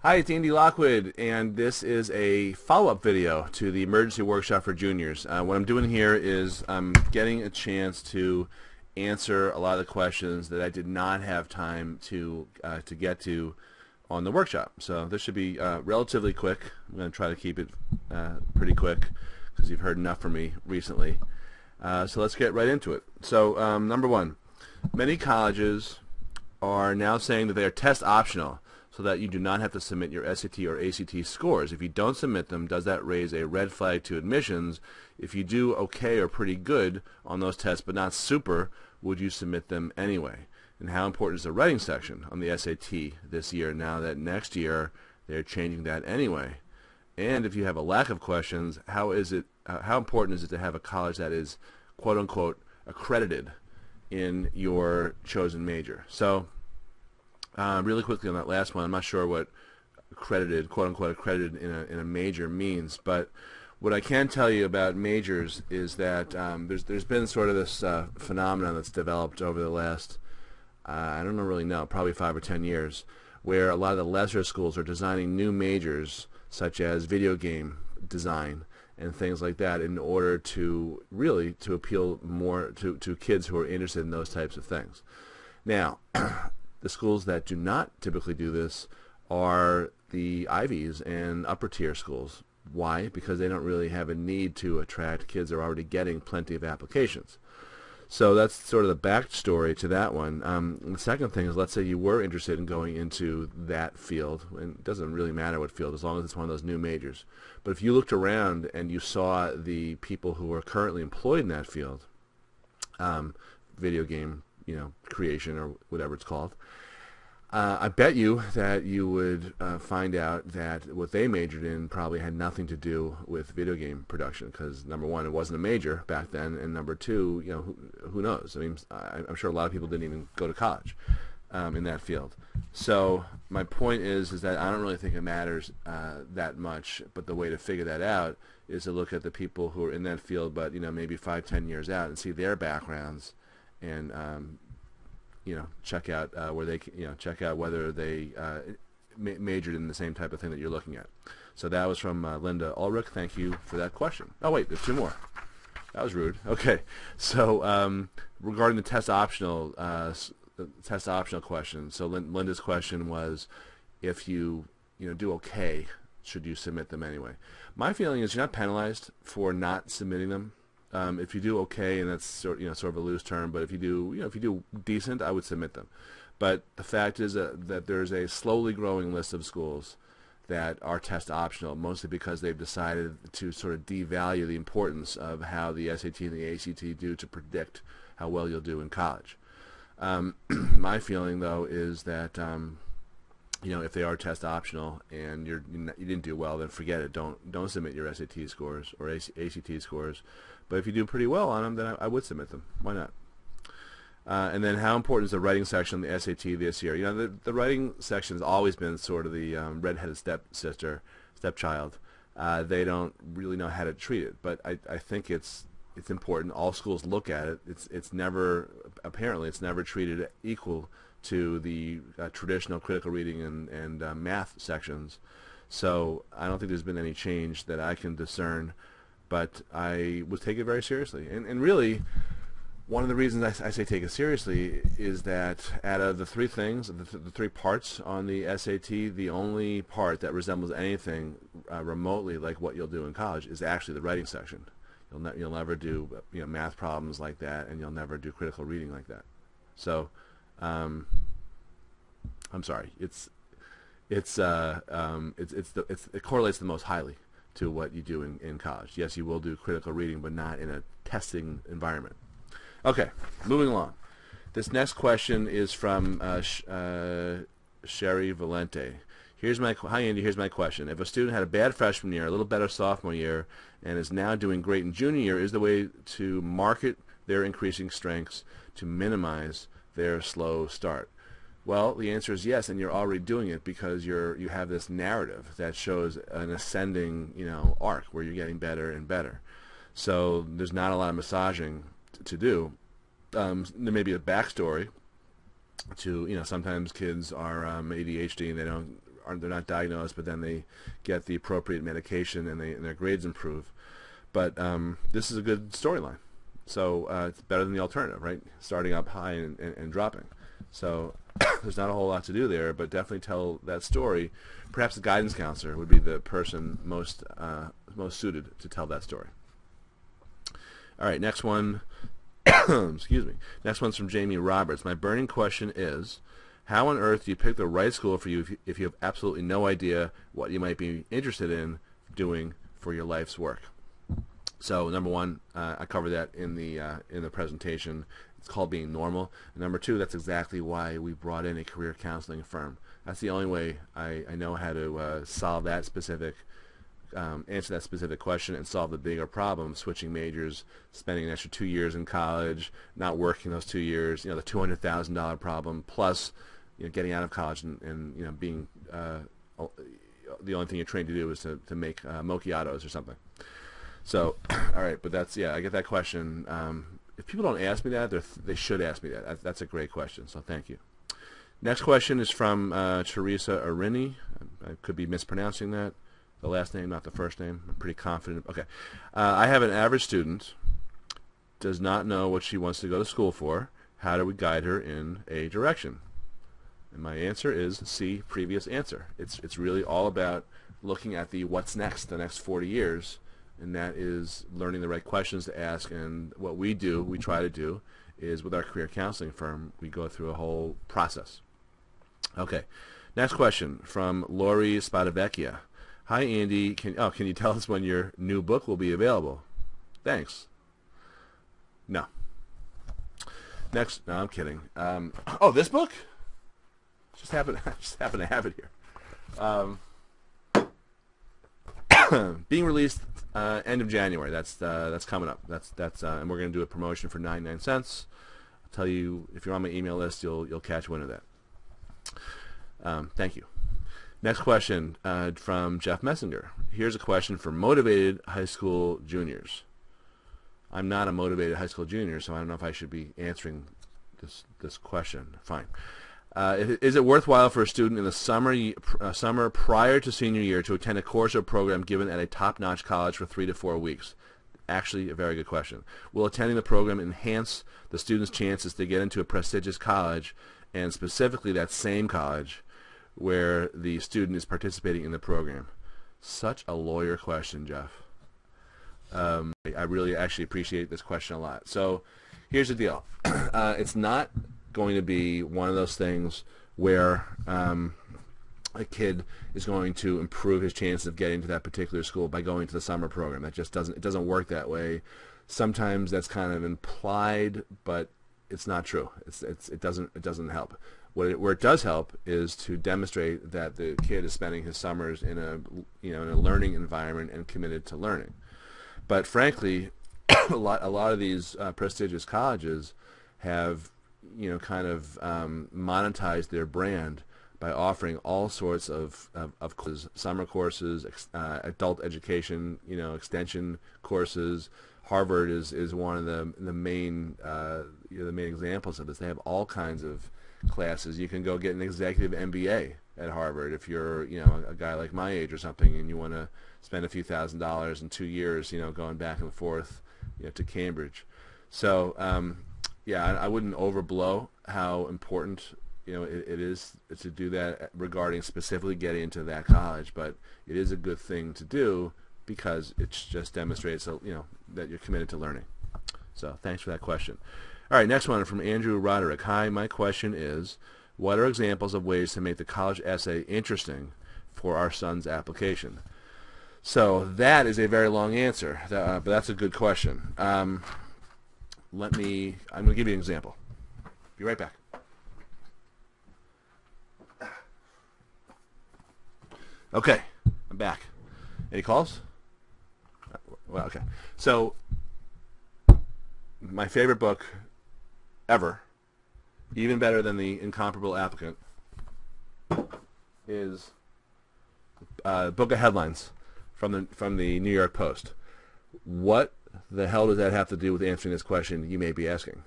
Hi, it's Andy Lockwood, and this is a follow-up video to the emergency workshop for juniors. What I'm doing here is I'm getting a chance to answer a lot of the questions that I did not have time to get to on the workshop. So this should be relatively quick. I'm going to try to keep it pretty quick because you've heard enough from me recently. So let's get right into it. So number one, many colleges are now saying that they are test optional, so that you do not have to submit your SAT or ACT scores. If you don't submit them, does that raise a red flag to admissions? If you do okay or pretty good on those tests but not super, would you submit them anyway? And how important is the writing section on the SAT this year now that next year they're changing that anyway? And if you have a lack of questions, how important is it to have a college that is quote-unquote accredited in your chosen major? So really quickly on that last one, I'm not sure what accredited, quote-unquote accredited in a major means, but what I can tell you about majors is that there's been sort of this phenomenon that's developed over the last, I don't really know, probably 5 or 10 years, where a lot of the lesser schools are designing new majors such as video game design and things like that in order to really to appeal more to kids who are interested in those types of things. Now, the schools that do not typically do this are the Ivies and upper tier schools. Why? Because they don't really have a need to attract kids that are already getting plenty of applications. So that's sort of the backstory to that one. The second thing is, let's say you were interested in going into that field, and it doesn't really matter what field as long as it's one of those new majors. But if you looked around and you saw the people who are currently employed in that field, video game creation or whatever it's called, I bet you that you would find out that what they majored in probably had nothing to do with video game production, because number one, it wasn't a major back then, and number two, who knows? I mean, I'm sure a lot of people didn't even go to college in that field. So my point is that I don't really think it matters that much, but the way to figure that out is to look at the people who are in that field, but maybe 5-10 years out, and see their backgrounds, and check out where they check out whether they majored in the same type of thing that you're looking at. So that was from Linda Ulrich. Thank you for that question. Oh wait, there's two more. That was rude. Okay, so regarding the test optional question. So Linda's question was, if you do okay, should you submit them anyway? My feeling is you're not penalized for not submitting them. If you do okay, and that's sort of a loose term, but if you do decent, I would submit them. But the fact is that there's a slowly growing list of schools that are test optional, mostly because they've decided to sort of devalue the importance of how the SAT and the ACT do to predict how well you'll do in college. My feeling, though, is that if they are test optional and you didn't do well, then forget it. Don't submit your SAT scores or ACT scores. But if you do pretty well on them, then I would submit them. Why not? And then, how important is the writing section on the SAT this year? The writing section has always been sort of the redheaded stepchild. They don't really know how to treat it, but I think it's important. All schools look at it. It's never treated equal to the traditional critical reading and math sections. So I don't think there's been any change that I can discern, but I would take it very seriously. And really, one of the reasons I say take it seriously is that out of the three things, the three parts on the SAT, the only part that resembles anything remotely like what you'll do in college is actually the writing section. You'll never do math problems like that, and you'll never do critical reading like that. So I'm sorry. It correlates the most highly to what you do in college. Yes, you will do critical reading, but not in a testing environment. Okay, moving along. This next question is from Sherry Valente. Hi Andy, here's my question. If a student had a bad freshman year, a little better sophomore year, and is now doing great in junior year, is the way to market their increasing strengths to minimize their slow start? Well, the answer is yes, and you're already doing it because you have this narrative that shows an ascending arc where you're getting better and better. So there's not a lot of massaging to do. There may be a backstory to sometimes kids are ADHD and they they're not diagnosed, but then they get the appropriate medication and their grades improve. But this is a good storyline. So it's better than the alternative, right? Starting up high and dropping. So there's not a whole lot to do there, but definitely tell that story. Perhaps the guidance counselor would be the person most suited to tell that story. All right, next one. Excuse me. Next one's from Jamie Roberts. My burning question is, how on earth do you pick the right school for you if you have absolutely no idea what you might be interested in doing for your life's work? So number one, I covered that in the presentation. It's called being normal. And number two, that's exactly why we brought in a career counseling firm. That's the only way I know how to solve that specific, answer that specific question and solve the bigger problem, switching majors, spending an extra 2 years in college, not working those 2 years, the $200,000 problem, plus getting out of college and being the only thing you're trained to do is to make macchiatos or something. So, all right, but that's, I get that question. If people don't ask me that, they should ask me that. That's a great question, so thank you. Next question is from Teresa Arini. I could be mispronouncing that. The last name, not the first name. I'm pretty confident. Okay. I have an average student, does not know what she wants to go to school for. How do we guide her in a direction? And my answer is C, previous answer. It's really all about looking at the what's next, the next 40 years, and that is learning the right questions to ask. And what we try to do, is with our career counseling firm, we go through a whole process. Okay, next question from Lori Spadavecchia. Hi Andy, can you tell us when your new book will be available? Thanks. No. Next, no, I'm kidding. Oh, this book? Just happen to have it here. Being released end of January. That's coming up. And we're going to do a promotion for 99 cents. I'll tell you, if you're on my email list, you'll catch wind of that. Thank you. Next question from Jeff Messenger. Here's a question for motivated high school juniors. I'm not a motivated high school junior, so I don't know if I should be answering this question. Fine. Is it worthwhile for a student in the summer prior to senior year to attend a course or program given at a top-notch college for 3 to 4 weeks? Actually, a very good question. Will attending the program enhance the student's chances to get into a prestigious college, and specifically that same college where the student is participating in the program? Such a lawyer question, Jeff. I really actually appreciate this question a lot. So here's the deal. It's not going to be one of those things where a kid is going to improve his chances of getting to that particular school by going to the summer program. That just doesn't work that way. Sometimes that's kind of implied, but it's not true. It doesn't help. Where it does help is to demonstrate that the kid is spending his summers in a learning environment and committed to learning. But frankly, a lot of these prestigious colleges have kind of monetized their brand by offering all sorts of courses, summer courses, adult education, extension courses. Harvard is one of the main examples of this. They have all kinds of classes. You can go get an executive MBA at Harvard if you're a guy like my age or something, and you want to spend a few $1,000s in 2 years, going back and forth, to Cambridge. So I wouldn't overblow how important it is to do that regarding specifically getting into that college, but it is a good thing to do because it just demonstrates that you're committed to learning. So thanks for that question. All right, next one from Andrew Roderick. Hi, my question is, what are examples of ways to make the college essay interesting for our son's application? So that is a very long answer, but that's a good question. I'm going to give you an example. Be right back. Okay, I'm back. Any calls? Well, okay. So my favorite book ever, even better than The Incomparable Applicant, is a book of headlines from the New York Post. What the hell does that have to do with answering this question, you may be asking?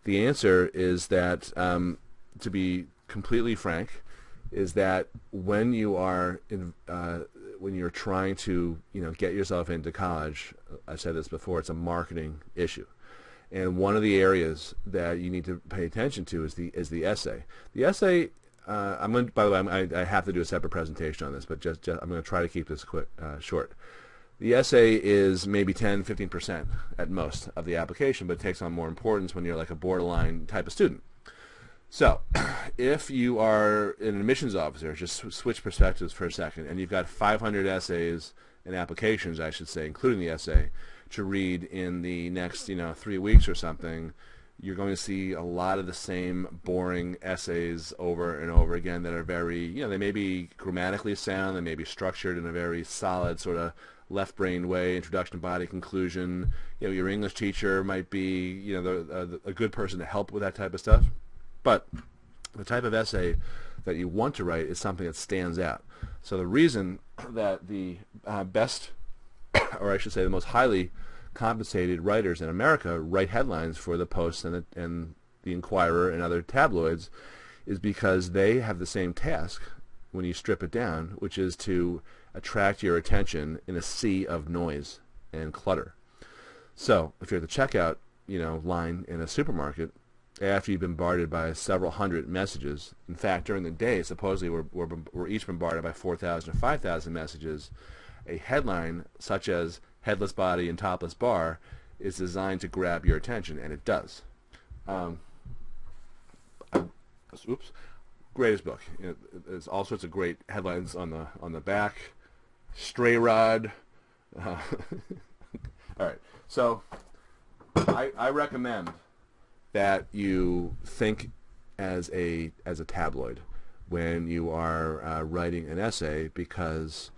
The answer is that, to be completely frank, is that when you are when you're trying to get yourself into college, I said this before, it's a marketing issue. And one of the areas that you need to pay attention to is the essay. The essay, by the way, I have to do a separate presentation on this, but just I'm going to try to keep this short. The essay is maybe 10-15% at most of the application, but it takes on more importance when you're like a borderline type of student. So if you are an admissions officer, just switch perspectives for a second, and you've got 500 essays and applications, I should say, including the essay, to read in the next 3 weeks or something, you're going to see a lot of the same boring essays over and over again that are very, they may be grammatically sound, they may be structured in a very solid sort of left-brained way, introduction, body, conclusion. Your English teacher might be, a good person to help with that type of stuff. But the type of essay that you want to write is something that stands out. So the reason that the best, or I should say the most highly compensated writers in America write headlines for the Post and the Inquirer and other tabloids is because they have the same task when you strip it down, which is to attract your attention in a sea of noise and clutter. So if you're at the checkout line in a supermarket, after you've been bombarded by several hundred messages, in fact during the day supposedly we're each bombarded by 4,000 or 5,000 messages, a headline such as headless body and topless bar is designed to grab your attention, and it does. Oops. Greatest book. There's all sorts of great headlines on the back. Stray rod. All right. So I recommend that you think as a tabloid when you are writing an essay, because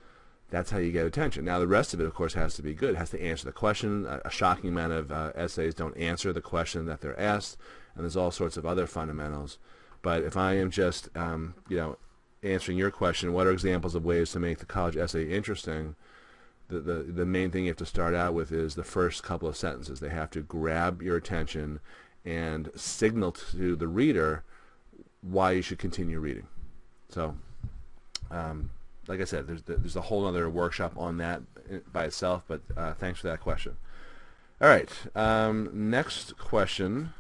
that's how you get attention. Now the rest of it, of course, has to be good. It has to answer the question. A shocking amount of essays don't answer the question that they're asked, and there's all sorts of other fundamentals. But if I am just answering your question, what are examples of ways to make the college essay interesting? The main thing you have to start out with is the first couple of sentences. They have to grab your attention and signal to the reader why you should continue reading. So, like I said, there's a whole other workshop on that by itself, but thanks for that question. All right, next question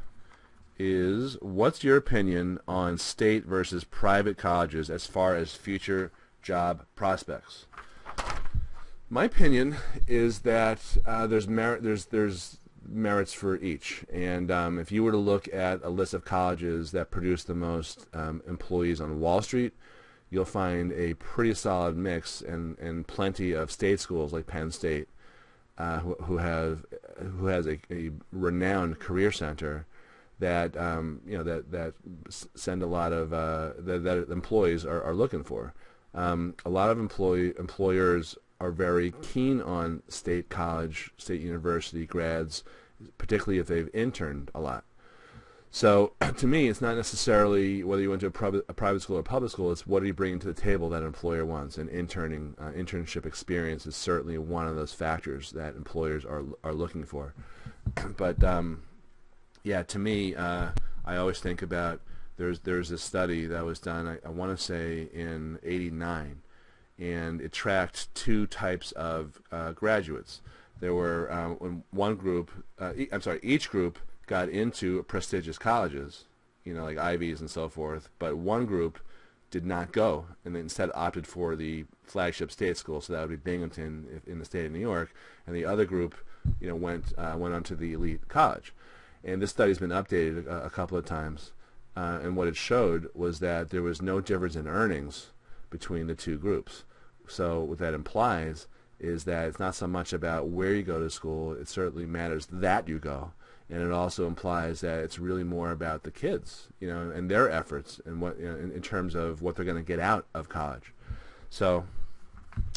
is, what's your opinion on state versus private colleges as far as future job prospects? My opinion is that there's merits for each, and if you were to look at a list of colleges that produce the most employees on Wall Street, you'll find a pretty solid mix and plenty of state schools like Penn State, who has a renowned career center that that send a lot of that employees are looking for. A lot of employers are very keen on state college, state university grads, particularly if they've interned a lot. So to me, it's not necessarily whether you went to a private school or public school, it's what are you bringing to the table that an employer wants, and internship experience is certainly one of those factors that employers are looking for. But yeah, to me, I always think about, there's a study that was done, I want to say in '89, and it tracked two types of graduates. There were one group, each group got into prestigious colleges, like Ivies and so forth, but one group did not go and instead opted for the flagship state school, so that would be Binghamton in the state of New York, and the other group went on to the elite college. And this study's been updated a couple of times, and what it showed was that there was no difference in earnings between the two groups. So what that implies is that it's not so much about where you go to school, it certainly matters that you go, and it also implies that it's really more about the kids, and their efforts, and what in terms of what they're going to get out of college. So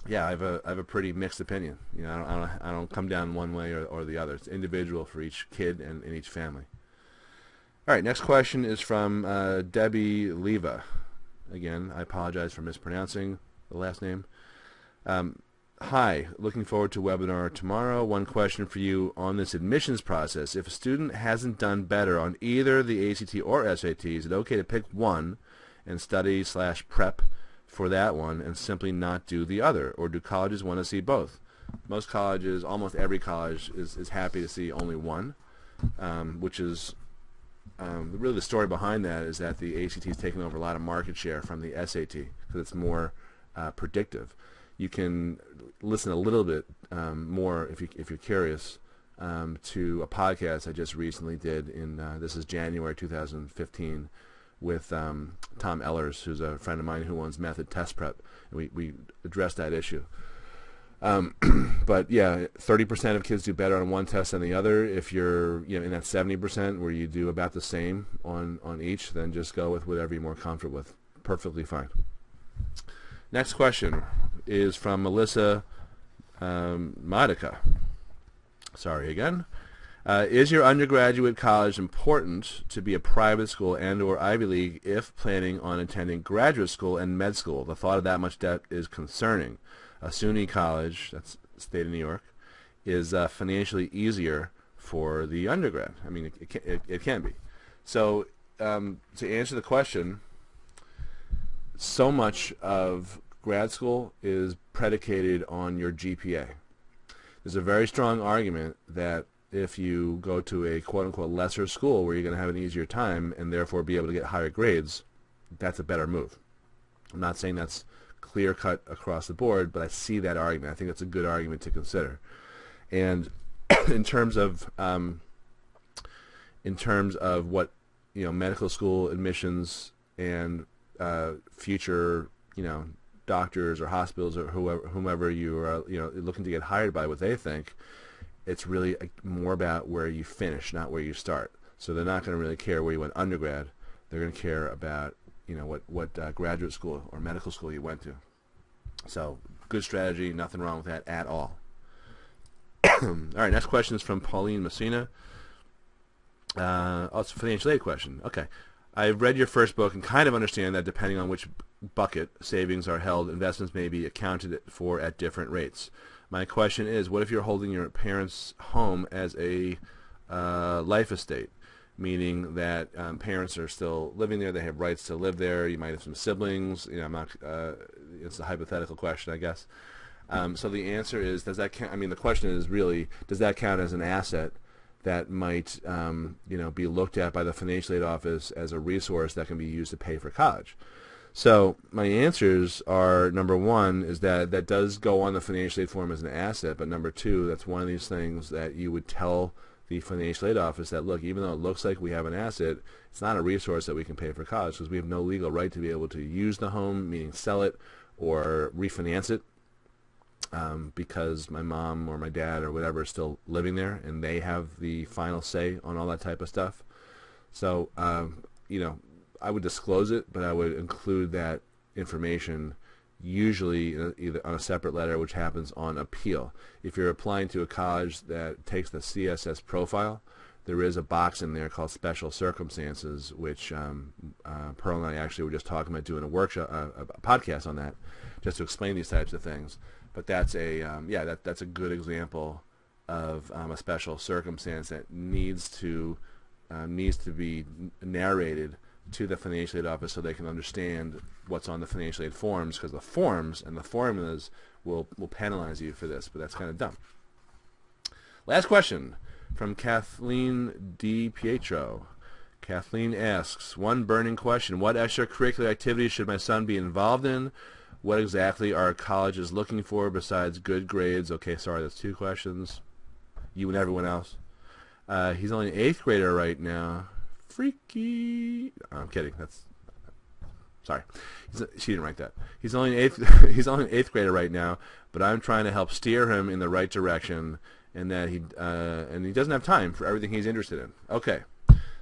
yeah, I have a pretty mixed opinion. I don't come down one way or the other. It's individual for each kid and in each family. All right, next question is from Debbie Leva. Again, I apologize for mispronouncing the last name. Hi, looking forward to webinar tomorrow. One question for you on this admissions process. If a student hasn't done better on either the ACT or SAT, is it okay to pick one and study/prep for that one and simply not do the other? Or do colleges want to see both? Most colleges, almost every college, is happy to see only one, which is really the story behind that is that the ACT is taking over a lot of market share from the SAT because it's more predictive. You can listen a little bit more if you're curious to a podcast I just recently did this is January 2015 with Tom Ehlers, who's a friend of mine who owns Method Test Prep, and we addressed that issue. But yeah, 30% of kids do better on one test than the other. If you're in that 70% where you do about the same on each, then just go with whatever you're more comfortable with. Perfectly fine. Next question is from Melissa Modica. Sorry again. Is your undergraduate college important to be a private school and or Ivy League if planning on attending graduate school and med school? The thought of that much debt is concerning. A SUNY college, that's the state of New York, is financially easier for the undergrad. I mean, it can be. So to answer the question, so much of grad school is predicated on your GPA. There's a very strong argument that if you go to a quote-unquote lesser school where you're going to have an easier time and therefore be able to get higher grades, that's a better move. I'm not saying that's clear-cut across the board, but I see that argument. I think that's a good argument to consider. And in terms of what medical school admissions and future doctors or hospitals or whomever you are looking to get hired by, what they think, it's really more about where you finish, not where you start. So they're not going to really care where you went undergrad. They're going to care about what graduate school or medical school you went to. So good strategy, nothing wrong with that at all. All right, next question is from Pauline Messina. It's a financial aid question. Okay. I've read your first book and kind of understand that depending on which bucket savings are held, investments may be accounted for at different rates. My question is, what if you're holding your parents' home as a life estate, meaning that parents are still living there, they have rights to live there, you might have some siblings, I'm not, it's a hypothetical question, I guess. So the answer is, does that count? I mean, the question is really, does that count as an asset that might be looked at by the financial aid office as a resource that can be used to pay for college? So my answers are, number one, is that does go on the financial aid form as an asset, but number two, that's one of these things that you would tell the financial aid office that, look, even though it looks like we have an asset, it's not a resource that we can pay for college because we have no legal right to be able to use the home, meaning sell it or refinance it, because my mom or my dad or whatever is still living there and they have the final say on all that type of stuff. So, I would disclose it, but I would include that information usually either on a separate letter, which happens on appeal. If you're applying to a college that takes the CSS profile, there is a box in there called special circumstances, which Pearl and I actually were just talking about doing a workshop, a podcast on that, just to explain these types of things. But that's that's a good example of a special circumstance that needs to be narrated to the financial aid office so they can understand what's on the financial aid forms, because the forms and the formulas will penalize you for this, but that's kind of dumb. Last question from Kathleen D. Pietro. Kathleen asks, one burning question: what extracurricular activities should my son be involved in? What exactly are colleges looking for besides good grades? Okay, sorry, that's two questions. You and everyone else. He's only an 8th grader right now. Freaky. Oh, I'm kidding. Sorry. She didn't write that. He's only an 8th grader right now, but I'm trying to help steer him in the right direction, and that he doesn't have time for everything he's interested in. Okay.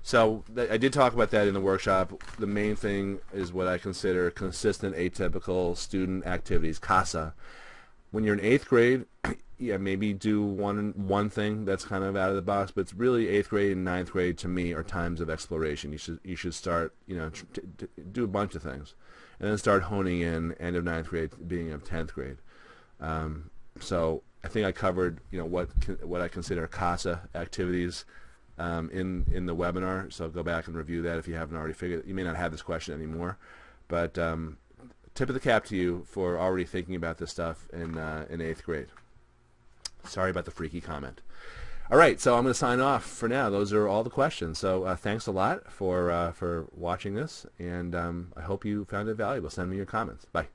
So I did talk about that in the workshop. The main thing is what I consider consistent atypical student activities, CASA. When you're in 8th grade, yeah, maybe do one thing that's kind of out of the box, but it's really 8th grade and 9th grade to me are times of exploration. You should start, do a bunch of things, and then start honing in end of 9th grade, beginning of 10th grade. So I think I covered what I consider CASA activities in the webinar. So go back and review that if you haven't already figured it. You may not have this question anymore, But tip of the cap to you for already thinking about this stuff in 8th grade. Sorry about the freaky comment. All right, so I'm going to sign off for now. Those are all the questions. So thanks a lot for watching this, and I hope you found it valuable. Send me your comments. Bye.